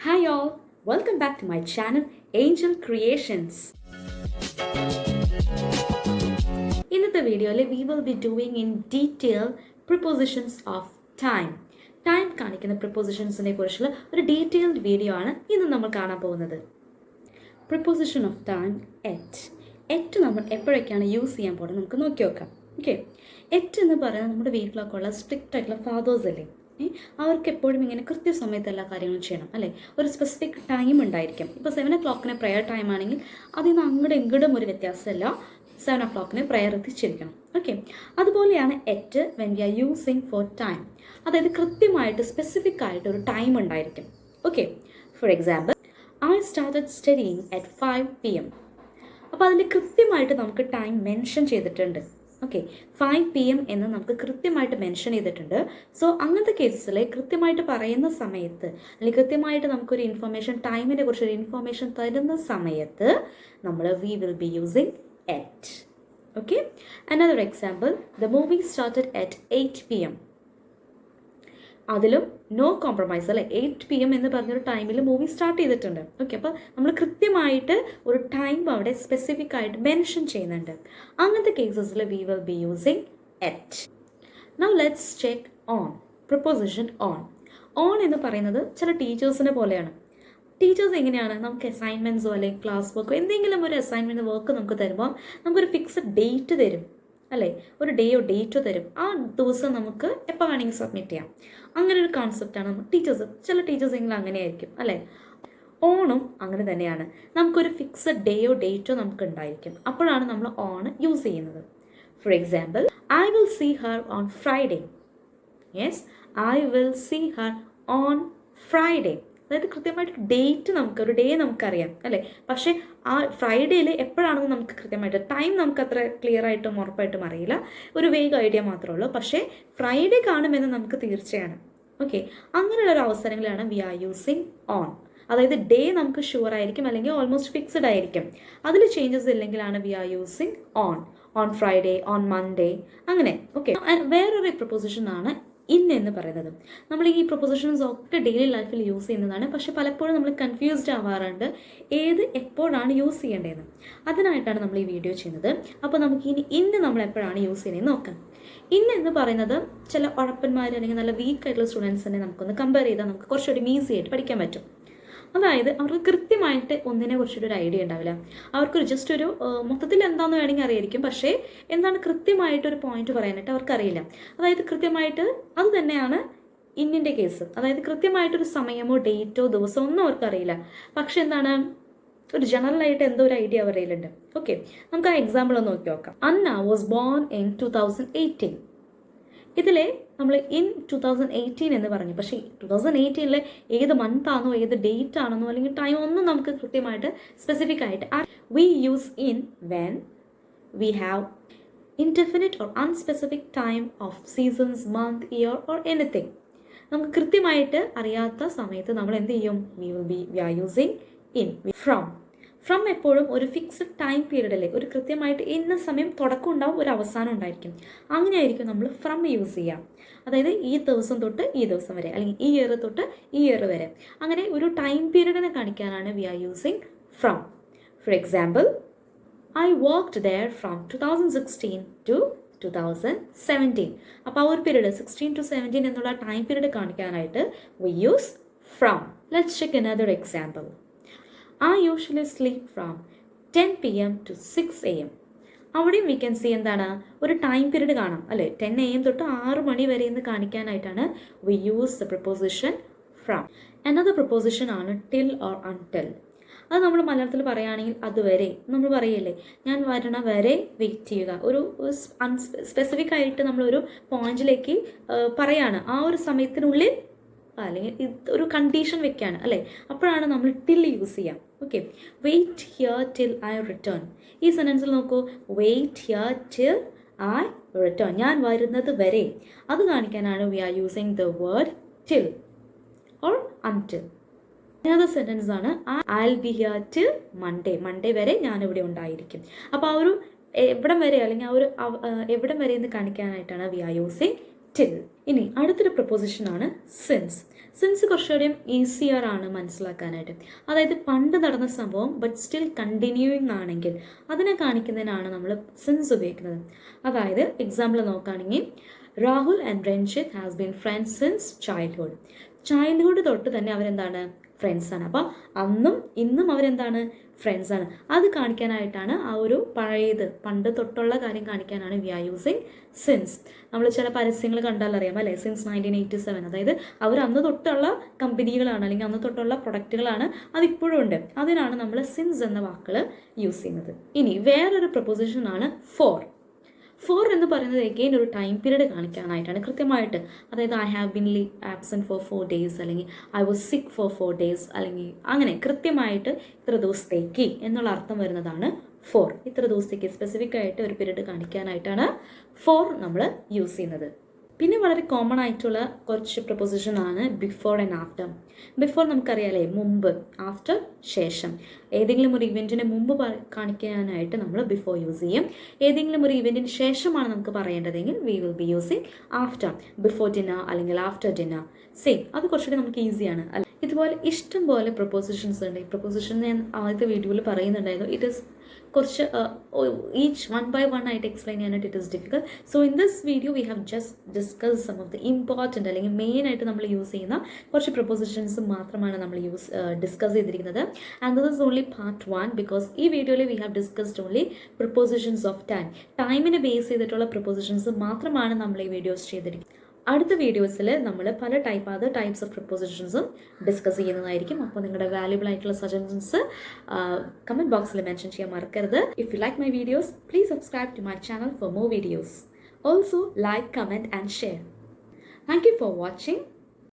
Hi all, welcome back to my channel Angel Creations. ഇന്നത്തെ വീഡിയോയിൽ we will be doing in detail prepositions of time. Time കാണിക്കുന്ന prepositionsനെ കുറിച്ചുള്ള ഒരു detailed video ആണ് ഇന്ന് നമ്മൾ കാണാൻ പോകുന്നത്. Preposition of time at നമ്മൾ എപ്പോഴൊക്കെയാണ് യൂസ് ചെയ്യാൻ പോകുന്നത് നമുക്ക് നോക്കി നോക്കാം. ഓക്കെ, എറ്റ് എന്ന് പറയുന്നത് നമ്മുടെ വീട്ടിലൊക്കെ ഉള്ള സ്ട്രിക്റ്റ് ആയിട്ടുള്ള ഫാദേഴ്സ് അല്ലേ, അവർക്ക് എപ്പോഴും ഇങ്ങനെ കൃത്യസമയത്ത് എല്ലാ കാര്യങ്ങളും ചെയ്യണം അല്ലേ. ഒരു സ്പെസിഫിക് ടൈം ഉണ്ടായിരിക്കും. ഇപ്പോൾ 7 o'clock പ്രെയർ ടൈം ആണെങ്കിൽ അതിൽ നിന്ന് അങ്ങോട്ടും ഇങ്ങോട്ടും ഒരു വ്യത്യാസമല്ല, 7 o'clock പ്രെയർ എത്തിച്ചിരിക്കണം. ഓക്കെ, അതുപോലെയാണ് at when we are using for time. അതായത് കൃത്യമായിട്ട് സ്പെസിഫിക് ആയിട്ട് ഒരു ടൈം ഉണ്ടായിരിക്കും. Okay, for example I started studying at 5 PM. അപ്പോൾ അതിൽ കൃത്യമായിട്ട് നമുക്ക് ടൈം മെൻഷൻ ചെയ്തിട്ടുണ്ട്. ഓക്കെ, 5 PM എന്ന് നമുക്ക് കൃത്യമായിട്ട് മെൻഷൻ ചെയ്തിട്ടുണ്ട്. സോ അങ്ങനത്തെ കേസസിൽ കൃത്യമായിട്ട് പറയുന്ന സമയത്ത് അല്ലെങ്കിൽ കൃത്യമായിട്ട് നമുക്കൊരു ഇൻഫർമേഷൻ ടൈമിനെ കുറിച്ചൊരു ഇൻഫർമേഷൻ തരുന്ന സമയത്ത് നമ്മൾ we will be using at. Okay, another example, the movie started at 8 PM. അതിലും നോ കോംപ്രമൈസ് അല്ലേ, 8 PM എന്ന് പറഞ്ഞൊരു ടൈമിൽ മൂവി സ്റ്റാർട്ട് ചെയ്തിട്ടുണ്ട്. ഓക്കെ, അപ്പോൾ നമ്മൾ കൃത്യമായിട്ട് ഒരു ടൈം അവിടെ സ്പെസിഫിക് ആയിട്ട് മെൻഷൻ ചെയ്യുന്നുണ്ട്. അങ്ങനത്തെ കേസസിൽ we will be using at. Now let's check on. Preposition on. On എന്ന് പറയുന്നത് ചില ടീച്ചേഴ്സിനെ പോലെയാണ്. ടീച്ചേഴ്സ് എങ്ങനെയാണ്, നമുക്ക് അസൈൻമെൻറ്റ്സോ അല്ലെങ്കിൽ ക്ലാസ് വർക്കോ എന്തെങ്കിലും ഒരു അസൈൻമെൻറ്റ് വർക്ക് നമുക്ക് തരുമ്പോൾ നമുക്കൊരു ഫിക്സഡ് ഡേറ്റ് തരും അല്ലേ, ഒരു ഡേയോ ഡേറ്റോ തരും. ആ ദിവസം നമുക്ക് എപ്പോൾ വേണമെങ്കിൽ സബ്മിറ്റ് ചെയ്യാം. അങ്ങനെ ഒരു കോൺസെപ്റ്റാണ് നമ്മൾ ചില ടീച്ചേഴ്സ് എങ്കിലും അങ്ങനെ ആയിരിക്കും അല്ലേ. ഓണും അങ്ങനെ തന്നെയാണ്. നമുക്കൊരു ഫിക്സഡ് ഡേയോ ഡേറ്റോ നമുക്ക് ഉണ്ടായിരിക്കും. അപ്പോഴാണ് നമ്മൾ ഓൺ യൂസ് ചെയ്യുന്നത്. For example, I will see her on Friday. Yes, I will see her on Friday. അതായത് കൃത്യമായിട്ട് ഡേറ്റ് ഒരു ഡേ നമുക്കറിയാം അല്ലേ, പക്ഷേ ആ ഫ്രൈഡേയിൽ എപ്പോഴാണെന്ന് നമുക്ക് കൃത്യമായിട്ട് ടൈം നമുക്ക് അത്ര ക്ലിയർ ആയിട്ടും ഉറപ്പായിട്ടും അറിയില്ല, ഒരു വേഗ ഐഡിയ മാത്രമേ ഉള്ളൂ. പക്ഷേ ഫ്രൈഡേ കാണുമെന്ന് നമുക്ക് തീർച്ചയാണ്. ഓക്കെ, അങ്ങനെയുള്ളൊരു അവസരങ്ങളാണ് വി ആർ യൂസിങ് ഓൺ. അതായത് ഡേ നമുക്ക് ഷുവർ ആയിരിക്കും അല്ലെങ്കിൽ ഓൾമോസ്റ്റ് ഫിക്സഡ് ആയിരിക്കും. അതിൽ ചേഞ്ചസ് ഇല്ലെങ്കിലാണ് we are using on Friday, on Monday, അങ്ങനെ. ഓക്കെ, വേറൊരു പ്രൊപ്പോസിഷൻ ആണ് ഇൻ എന്ന് പറയുന്നത്. നമ്മൾ ഈ പ്രൊപ്പോസിഷൻസ് ഒക്കെ ഡെയിലി ലൈഫിൽ യൂസ് ചെയ്യുന്നതാണ്. പക്ഷെ പലപ്പോഴും നമ്മൾ കൺഫ്യൂസ്ഡ് ആവാറുണ്ട് എപ്പോഴാണ് യൂസ് ചെയ്യേണ്ടതെന്ന്. അതിനായിട്ടാണ് നമ്മൾ ഈ വീഡിയോ ചെയ്യുന്നത്. അപ്പോൾ നമുക്ക് ഇന്ന് നമ്മൾ എപ്പോഴാണ് യൂസ് ചെയ്യുന്നത് നോക്കാം. എന്ന് പറയുന്നത് ചില ഉഴപ്പന്മാർ അല്ലെങ്കിൽ നല്ല വീക്ക് ആയിട്ടുള്ള സ്റ്റുഡൻസിനെ നമുക്കൊന്ന് കമ്പയർ ചെയ്താൽ നമുക്ക് കുറച്ചുകൂടി ഈസി ആയിട്ട് പഠിക്കാൻ പറ്റും. അതായത് അവർക്ക് കൃത്യമായിട്ട് ഒന്നിനെ കുറിച്ചിട്ടൊരു ഐഡിയ ഉണ്ടാവില്ല. അവർക്കൊരു ജസ്റ്റ് ഒരു മൊത്തത്തിൽ എന്താണെന്ന് വേണമെങ്കിൽ അറിയായിരിക്കും, പക്ഷേ എന്താണ് കൃത്യമായിട്ടൊരു പോയിന്റ് പറയാനായിട്ട് അവർക്കറിയില്ല. അതായത് കൃത്യമായിട്ട് അത് തന്നെയാണ് ഇന്നിൻ്റെ കേസ്. അതായത് കൃത്യമായിട്ടൊരു സമയമോ ഡേറ്റോ ദിവസമോ ഒന്നും അവർക്കറിയില്ല, പക്ഷെ എന്താണ് ഒരു ജനറലായിട്ട് എന്തോ ഒരു ഐഡിയ അവരുടെ കയ്യിലുണ്ട്. ഓക്കെ, നമുക്ക് ആ എക്സാമ്പിൾ ഒന്ന് നോക്കി നോക്കാം. Anna was born in 2018. ഇതിലെ നമ്മൾ ഇൻ 2018 എന്ന് പറഞ്ഞു, പക്ഷേ 2018 ഏത് മന്ത് ആണോ ഏത് ഡേറ്റ് ആണെന്നോ അല്ലെങ്കിൽ ടൈം ഒന്നും നമുക്ക് കൃത്യമായിട്ട് സ്പെസിഫിക് ആയിട്ട് we use in when we have indefinite or unspecific time of seasons, month, year or anything. നമുക്ക് കൃത്യമായിട്ട് അറിയാത്ത സമയത്ത് നമ്മൾ എന്ത് ചെയ്യും, we are using in. From എപ്പോഴും ഒരു ഫിക്സഡ് ടൈം പീരീഡിലെ ഒരു കൃത്യമായിട്ട് ഇന്ന സമയം തുടക്കം ഉണ്ടാവും, ഒരു അവസാനം ഉണ്ടായിരിക്കും. അങ്ങനെയായിരിക്കും നമ്മൾ ഫ്രം യൂസ് ചെയ്യുക. അതായത് ഈ ദിവസം തൊട്ട് ഈ ദിവസം വരെ അല്ലെങ്കിൽ ഈ ഇയർ തൊട്ട് ഈ ഇയർ വരെ, അങ്ങനെ ഒരു ടൈം പീരീഡിനെ കാണിക്കാനാണ് we are using from. For example, I worked there from 2016 to 2017. അപ്പോൾ ആ ഒരു പീരീഡ് 16 to 17 എന്നുള്ള ടൈം പീരീഡ് കാണിക്കാനായിട്ട് we use from. Let's check another example. I usually sleep from 10 PM to 6 AM. അവിടെയും വി ക്യാൻ സി എന്താണ്, ഒരു time period കാണാം അല്ലേ. 10 AM തൊട്ട് 6 മണി വരെ എന്ന് കാണിക്കാനായിട്ടാണ് we use the preposition from. Another preposition ആണ് ടിൽ ഓർ അൺടിൽ. അത് നമ്മൾ മലയാളത്തിൽ പറയുകയാണെങ്കിൽ അതുവരെ നമ്മൾ പറയല്ലേ, ഞാൻ വരണ വരെ വെയിറ്റ് ചെയ്യുക. ഒരു സ്പെസിഫിക് ആയിട്ട് നമ്മളൊരു പോയിന്റിലേക്ക് പറയാണ്, ആ ഒരു സമയത്തിനുള്ളിൽ അല്ലെങ്കിൽ ഒരു കണ്ടീഷൻ വെക്കുകയാണ് അല്ലേ, അപ്പോഴാണ് നമ്മൾ ടിൽ യൂസ് ചെയ്യാം. Okay, wait here till I return. ഈ സെൻറ്റൻസിൽ നോക്കൂ, wait here till I return, ഞാൻ വരുന്നത് വരെ. അത് കാണിക്കാനാണ് we are using the word till or until. Another sentence ആണ് I will be here till Monday വരെ ഞാനിവിടെ ഉണ്ടായിരിക്കും. അപ്പോൾ ആ ഒരു എവിടം വരെ അല്ലെങ്കിൽ ആ ഒരു എവിടം വരെ എന്ന് കാണിക്കാനായിട്ടാണ് വി ആർ യൂസിങ് till. ഇനി അടുത്തൊരു പ്രൊപ്പോസിഷൻ ആണ് സിൻസ്. സിൻസ് കുറച്ചുകൂടിയും ഈസിയർ ആണ് മനസ്സിലാക്കാനായിട്ട്. അതായത് പണ്ട് നടന്ന സംഭവം ബട്ട് സ്റ്റിൽ കണ്ടിന്യൂയിങ് ആണെങ്കിൽ അതിനെ കാണിക്കുന്നതിനാണ് നമ്മൾ സിൻസ് ഉപയോഗിക്കുന്നത്. അതായത് എക്സാമ്പിൾ നോക്കുകയാണെങ്കിൽ Rahul and Ranjith has been friends since childhood തൊട്ട് തന്നെ അവരെന്താണ്, ഫ്രണ്ട്സാണ്. അപ്പോൾ അന്നും ഇന്നും അവരെന്താണ്, ഫ്രണ്ട്സാണ്. അത് കാണിക്കാനായിട്ടാണ് ആ ഒരു പണ്ട് തൊട്ടുള്ള കാര്യം കാണിക്കാനാണ് വി ആർ യൂസിങ് സിൻസ്. നമ്മൾ ചില പരസ്യങ്ങൾ കണ്ടാൽ അറിയാം അല്ലേ, സിൻസ് 1987. അതായത് അവർ അന്ന് തൊട്ടുള്ള കമ്പനികളാണ് അല്ലെങ്കിൽ അന്ന് തൊട്ടുള്ള പ്രൊഡക്റ്റുകളാണ്, അതിപ്പോഴും ഉണ്ട്. അതിനാണ് നമ്മൾ സിൻസ് എന്ന വാക്കുകൾ യൂസ് ചെയ്യുന്നത്. ഇനി വേറൊരു പ്രൊപ്പോസിഷനാണ് ഫോർ. എന്ന് പറയുന്നത് എഗെയിൻ ഒരു ടൈം പീരീഡ് കാണിക്കാനായിട്ടാണ് കൃത്യമായിട്ട്. അതായത് I have been absent for 4 days, അല്ലെങ്കിൽ I was sick for 4 days, അല്ലെങ്കിൽ അങ്ങനെ കൃത്യമായിട്ട് ഇത്ര ദിവസത്തേക്ക് എന്നുള്ള അർത്ഥം വരുന്നതാണ് ഫോർ. ഇത്ര ദിവസത്തേക്ക് സ്പെസിഫിക് ആയിട്ട് ഒരു പീരീഡ് കാണിക്കാനായിട്ടാണ് ഫോർ നമ്മൾ യൂസ് ചെയ്യുന്നത്. പിന്നെ വളരെ കോമൺ ആയിട്ടുള്ള കുറച്ച് പ്രൊപ്പോസിഷൻ ആണ് ബിഫോർ ആൻഡ് ആഫ്റ്റർ. ബിഫോർ നമുക്കറിയാലേ, മുമ്പ്. ആഫ്റ്റർ, ശേഷം. ഏതെങ്കിലും ഒരു ഇവൻറ്റിന് മുമ്പ് കാണിക്കാനായിട്ട് നമ്മൾ ബിഫോർ യൂസ് ചെയ്യും. ഏതെങ്കിലും ഒരു ഇവൻറ്റിന് ശേഷമാണ് നമുക്ക് പറയേണ്ടതെങ്കിൽ we will be using after. Before dinner അല്ലെങ്കിൽ ആഫ്റ്റർ ഡിന്നർ, സെയിം. അത് കുറച്ചുകൂടി നമുക്ക് ഈസിയാണ് അല്ല. ഇതുപോലെ ഇഷ്ടം പോലെ പ്രൊപ്പോസിഷൻസ് ഉണ്ട്. ഈ പ്രൊപ്പോസിഷൻ ഞാൻ ആദ്യത്തെ വീഡിയോയിൽ പറയുന്നുണ്ടായിരുന്നു. ഇറ്റ് ഈസ് കുറച്ച് ഈച്ച് വൺ ബൈ വൺ ആയിട്ട് എക്സ്പ്ലെയിൻ ചെയ്യാനായിട്ട് it is difficult. So in this video we have just discuss some of the important അല്ലെങ്കിൽ മെയിനായിട്ട് നമ്മൾ യൂസ് ചെയ്യുന്ന കുറച്ച് പ്രൊപ്പോസിഷൻസ് മാത്രമാണ് നമ്മൾ ഡിസ്കസ് ചെയ്തിരിക്കുന്നത്. And this is only part 1 because ഈ വീഡിയോയിൽ we have discussed only prepositions of ടൈമിനെ ബേസ് ചെയ്തിട്ടുള്ള പ്രൊപ്പോസിഷൻസ് മാത്രമാണ് നമ്മൾ ഈ വീഡിയോസ് ചെയ്തിരിക്കുന്നത്. അടുത്ത വീഡിയോസിൽ നമ്മൾ പല ടൈപ്സ് ഓഫ് പ്രൊപ്പോസിഷൻസും ഡിസ്കസ് ചെയ്യുന്നതായിരിക്കും. അപ്പോൾ നിങ്ങളുടെ വാല്യുബിൾ ആയിട്ടുള്ള സജഷൻസ് കമൻറ്റ് ബോക്സിൽ മെൻഷൻ ചെയ്യാൻ മറക്കരുത്. If you like my videos please subscribe to my channel for more videos. Also like, comment and share. Thank you for watching.